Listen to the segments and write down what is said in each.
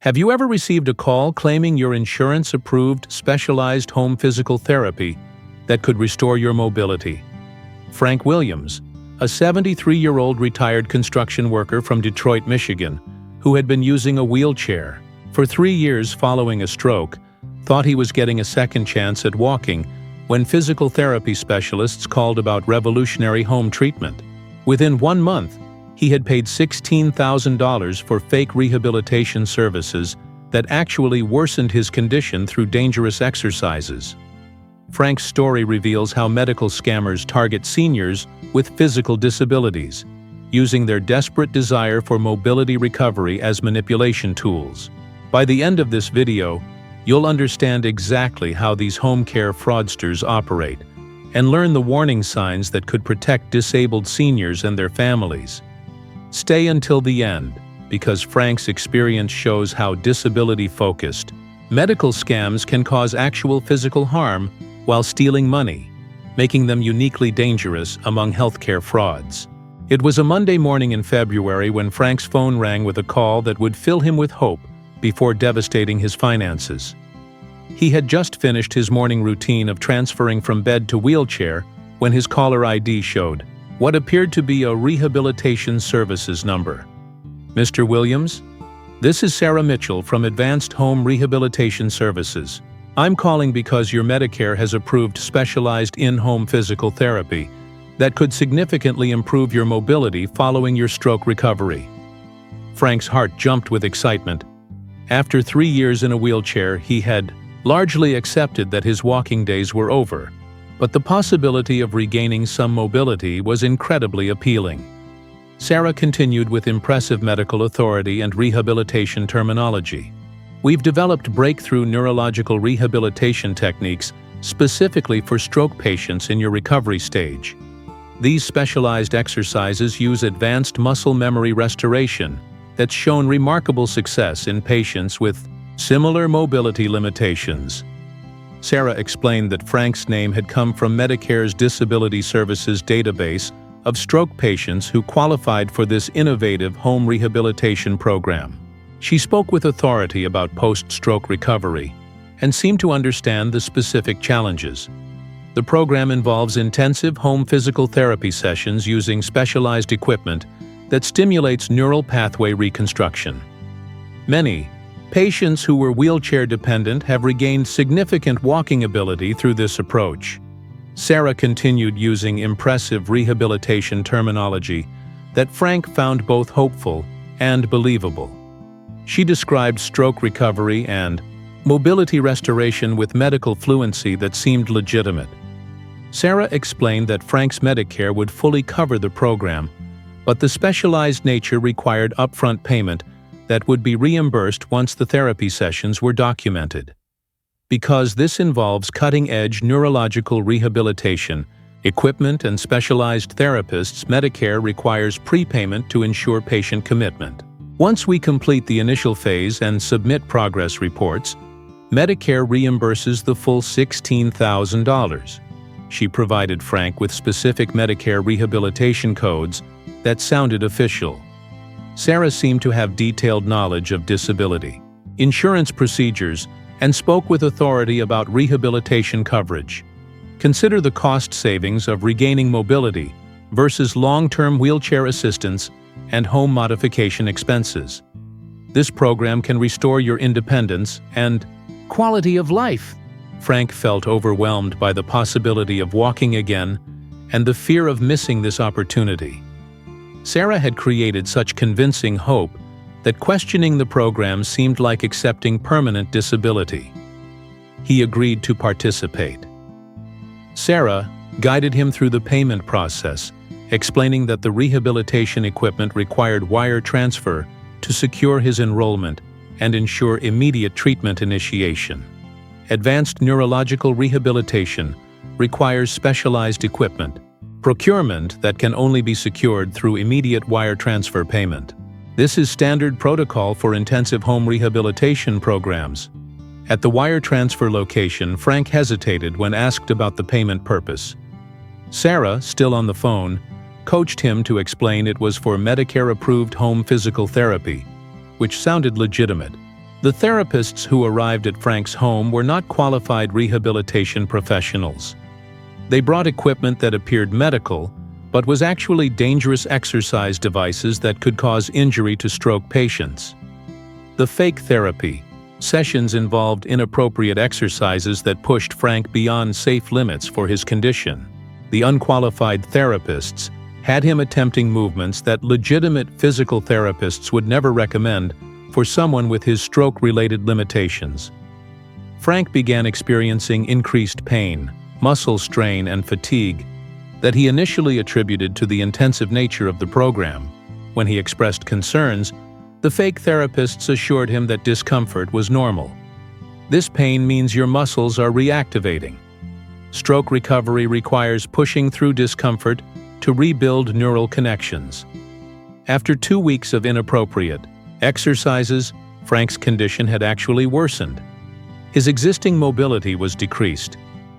Have you ever received a call claiming your insurance-approved specialized home physical therapy that could restore your mobility? Frank Williams, a 73-year-old retired construction worker from Detroit, Michigan, who had been using a wheelchair for 3 years following a stroke, thought he was getting a second chance at walking when physical therapy specialists called about revolutionary home treatment. Within 1 month, he had paid $16,000 for fake rehabilitation services that actually worsened his condition through dangerous exercises. Frank's story reveals how medical scammers target seniors with physical disabilities, using their desperate desire for mobility recovery as manipulation tools. By the end of this video, you'll understand exactly how these home care fraudsters operate and learn the warning signs that could protect disabled seniors and their families. Stay until the end, because Frank's experience shows how disability-focused medical scams can cause actual physical harm while stealing money, making them uniquely dangerous among healthcare frauds. It was a Monday morning in February when Frank's phone rang with a call that would fill him with hope before devastating his finances. He had just finished his morning routine of transferring from bed to wheelchair when his caller ID showed what appeared to be a rehabilitation services number. Mr. Williams, this is Sarah Mitchell from Advanced Home Rehabilitation Services. I'm calling because your Medicare has approved specialized in-home physical therapy that could significantly improve your mobility following your stroke recovery. Frank's heart jumped with excitement. After 3 years in a wheelchair, he had largely accepted that his walking days were over, but the possibility of regaining some mobility was incredibly appealing. Sarah continued with impressive medical authority and rehabilitation terminology. We've developed breakthrough neurological rehabilitation techniques specifically for stroke patients in your recovery stage. These specialized exercises use advanced muscle memory restoration that's shown remarkable success in patients with similar mobility limitations. Sarah explained that Frank's name had come from Medicare's Disability Services database of stroke patients who qualified for this innovative home rehabilitation program. She spoke with authority about post-stroke recovery and seemed to understand the specific challenges. The program involves intensive home physical therapy sessions using specialized equipment that stimulates neural pathway reconstruction. Many patients who were wheelchair-dependent have regained significant walking ability through this approach. Sarah continued using impressive rehabilitation terminology that Frank found both hopeful and believable. She described stroke recovery and mobility restoration with medical fluency that seemed legitimate. Sarah explained that Frank's Medicare would fully cover the program, but the specialized nature required upfront payment that would be reimbursed once the therapy sessions were documented. Because this involves cutting-edge neurological rehabilitation, equipment, and specialized therapists, Medicare requires prepayment to ensure patient commitment. Once we complete the initial phase and submit progress reports, Medicare reimburses the full $16,000. She provided Frank with specific Medicare rehabilitation codes that sounded official. Sarah seemed to have detailed knowledge of disability insurance procedures and spoke with authority about rehabilitation coverage. Consider the cost savings of regaining mobility versus long-term wheelchair assistance and home modification expenses. This program can restore your independence and quality of life. Frank felt overwhelmed by the possibility of walking again and the fear of missing this opportunity. Sarah had created such convincing hope that questioning the program seemed like accepting permanent disability. He agreed to participate. Sarah guided him through the payment process, explaining that the rehabilitation equipment required wire transfer to secure his enrollment and ensure immediate treatment initiation. Advanced neurological rehabilitation requires specialized equipment, procurement that can only be secured through immediate wire transfer payment. This is standard protocol for intensive home rehabilitation programs. At the wire transfer location, Frank hesitated when asked about the payment purpose. Sarah, still on the phone, coached him to explain it was for Medicare-approved home physical therapy, which sounded legitimate. The therapists who arrived at Frank's home were not qualified rehabilitation professionals. They brought equipment that appeared medical, but was actually dangerous exercise devices that could cause injury to stroke patients. The fake therapy sessions involved inappropriate exercises that pushed Frank beyond safe limits for his condition. The unqualified therapists had him attempting movements that legitimate physical therapists would never recommend for someone with his stroke-related limitations. Frank began experiencing increased pain, muscle strain, and fatigue that he initially attributed to the intensive nature of the program. When he expressed concerns, the fake therapists assured him that discomfort was normal. This pain means your muscles are reactivating. Stroke recovery requires pushing through discomfort to rebuild neural connections. After 2 weeks of inappropriate exercises, Frank's condition had actually worsened. His existing mobility was decreased,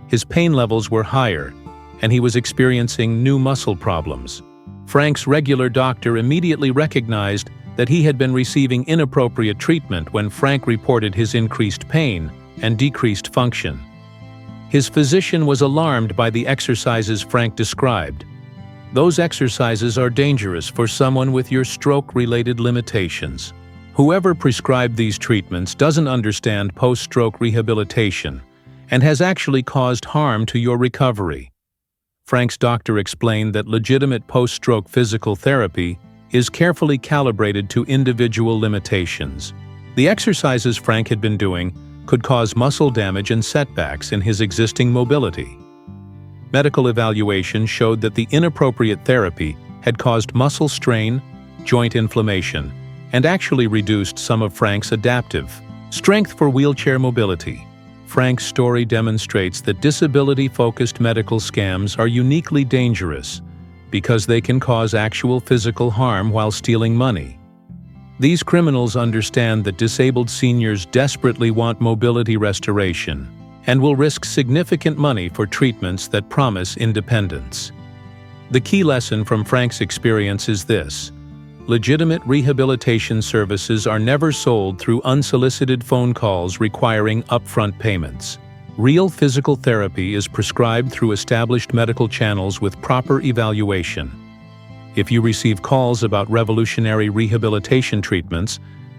his pain levels were higher, and he was experiencing new muscle problems. Frank's regular doctor immediately recognized that he had been receiving inappropriate treatment when Frank reported his increased pain and decreased function. His physician was alarmed by the exercises Frank described. Those exercises are dangerous for someone with your stroke-related limitations. Whoever prescribed these treatments doesn't understand post-stroke rehabilitation and has actually caused harm to your recovery. Frank's doctor explained that legitimate post-stroke physical therapy is carefully calibrated to individual limitations. The exercises Frank had been doing could cause muscle damage and setbacks in his existing mobility. Medical evaluation showed that the inappropriate therapy had caused muscle strain, joint inflammation, and actually reduced some of Frank's adaptive strength for wheelchair mobility. Frank's story demonstrates that disability-focused medical scams are uniquely dangerous because they can cause actual physical harm while stealing money. These criminals understand that disabled seniors desperately want mobility restoration and will risk significant money for treatments that promise independence. The key lesson from Frank's experience is this: legitimate rehabilitation services are never sold through unsolicited phone calls requiring upfront payments. Real physical therapy is prescribed through established medical channels with proper evaluation. If you receive calls about revolutionary rehabilitation treatments,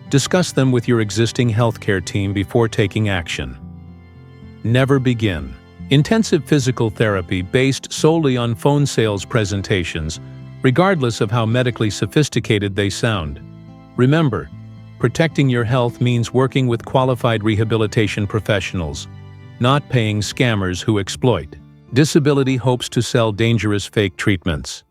discuss them with your existing healthcare team before taking action. Never begin intensive physical therapy based solely on phone sales presentations, regardless of how medically sophisticated they sound. Remember, protecting your health means working with qualified rehabilitation professionals, not paying scammers who exploit. Disability hopes to sell dangerous fake treatments.